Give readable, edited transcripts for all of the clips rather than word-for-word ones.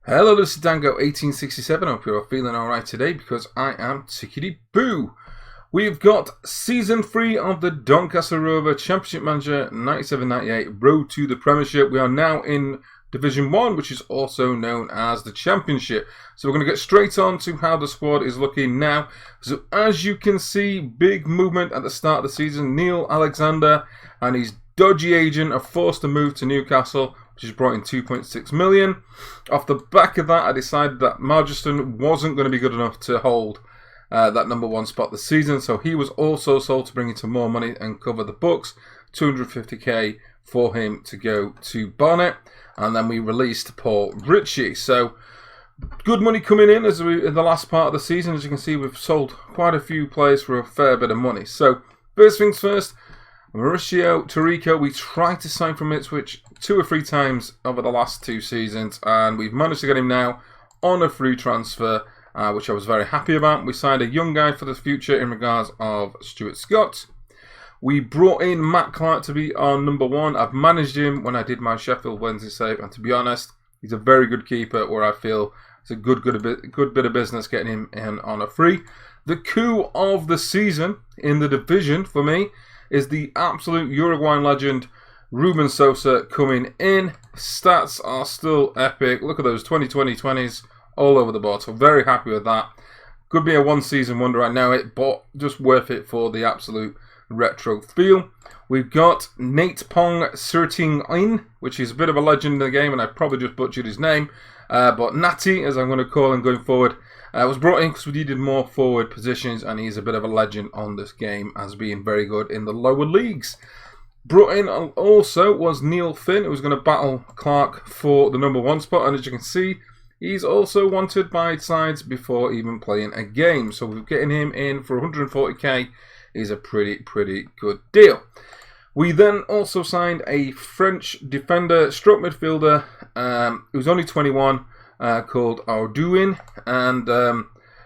Hello, this is Dango1867. I hope you're all feeling alright today because I am tickety-boo. We've got Season 3 of the Doncaster Rovers Championship Manager 97-98 Road to the Premiership. We are now in Division 1, which is also known as the Championship. So we're going to get straight on to how the squad is looking now. So as you can see, big movement at the start of the season. Neil Alexander and his dodgy agent are forced to move to Newcastle, which has brought in 2.6 million. Off the back of that, I decided that Margeston wasn't going to be good enough to hold that number 1 spot this season, so he was also sold to bring in some more money and cover the books. 250k for him to go to Barnet, and then we released Paul Ritchie. So good money coming in in the last part of the season. As you can see, we've sold quite a few players for a fair bit of money. So first things first, Mauricio Taricco, we tried to sign from Ipswich 2 or 3 times over the last 2 seasons, and we've managed to get him now on a free transfer, which I was very happy about. We signed a young guy for the future in regards of Stuart Scott. We brought in Matt Clark to be our number 1. I've managed him when I did my Sheffield Wednesday save, and to be honest, he's a very good keeper where I feel it's a good bit of business getting him in on a free. The coup of the season in the division for me is the absolute Uruguayan legend Ruben Sosa coming in. Stats are still epic. Look at those 20-20-20s all over the board. So very happy with that. Could be a one-season wonder, I know it, but just worth it for the absolute retro feel. We've got Nate Pong Sirting In, which is a bit of a legend in the game, and I probably just butchered his name. But Natty, as I'm going to call him going forward, was brought in because we needed more forward positions, and he's a bit of a legend on this game as being very good in the lower leagues. Brought in also was Neil Finn, who was going to battle Clark for the number 1 spot, and as you can see, he's also wanted by sides before even playing a game. So we're getting him in for 140k. Is a pretty good deal. We then also signed a French defender, stroke midfielder, who's only 21, called Arduin, and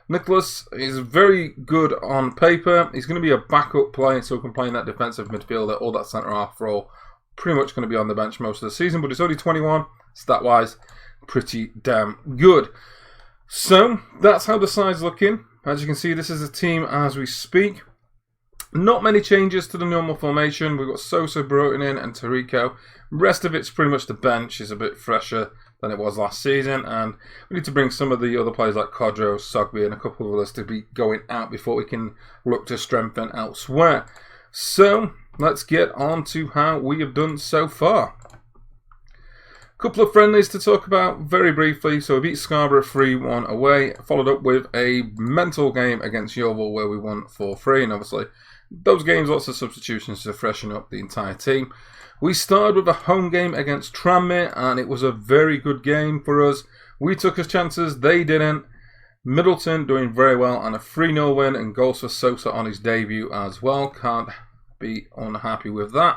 Nicholas is very good on paper. He's going to be a backup player, so he can play in that defensive midfielder or that centre-half role. Pretty much going to be on the bench most of the season, but he's only 21, stat-wise, pretty damn good. So, that's how the side's looking. As you can see, this is the team as we speak. Not many changes to the normal formation. We've got Sosa brought in and Taricco. Rest of it's pretty much the bench is a bit fresher than it was last season, and we need to bring some of the other players like Codro, Sogby and a couple of others to be going out before we can look to strengthen elsewhere. So let's get on to how we have done so far. Couple of friendlies to talk about very briefly. So we beat Scarborough 3-1 away, followed up with a mental game against Yeovil where we won 4-3, and obviously those games, lots of substitutions to freshen up the entire team. We started with a home game against Tranmere, and it was a very good game for us. We took our chances, they didn't. Middleton doing very well, and a 3-0 win, and goals for Sosa on his debut as well. Can't be unhappy with that.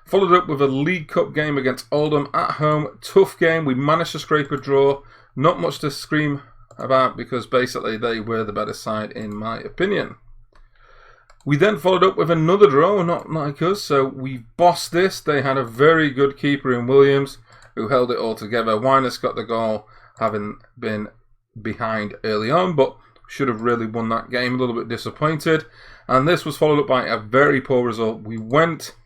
Followed up with a League Cup game against Oldham at home. Tough game. We managed to scrape a draw. Not much to scream about because basically they were the better side in my opinion. We then followed up with another draw, not like us, so we bossed this. They had a very good keeper in Williams who held it all together. Winers got the goal, having been behind early on, but should have really won that game. A little bit disappointed. And this was followed up by a very poor result. We went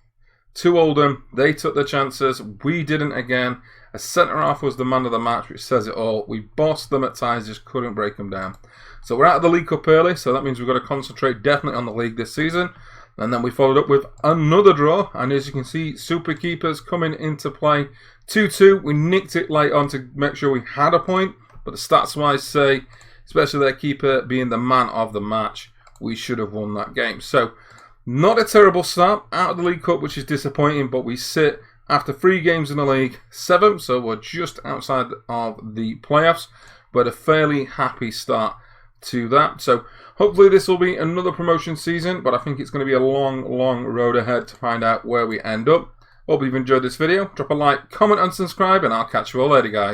to Oldham, they took their chances, we didn't again. A centre-half was the man of the match, which says it all. We bossed them at times, just couldn't break them down. So we're out of the League Cup early, so that means we've got to concentrate definitely on the league this season. And then we followed up with another draw, and as you can see, super keepers coming into play. 2-2, we nicked it late on to make sure we had a point, but the stats-wise say, especially their keeper being the man of the match, we should have won that game. So, not a terrible start out of the League Cup, which is disappointing, but we sit after 3 games in the league, 7th, so we're just outside of the playoffs, but a fairly happy start to that. So hopefully this will be another promotion season, but I think it's going to be a long road ahead to find out where we end up. Hope you've enjoyed this video. Drop a like, comment and subscribe, and I'll catch you all later, guys.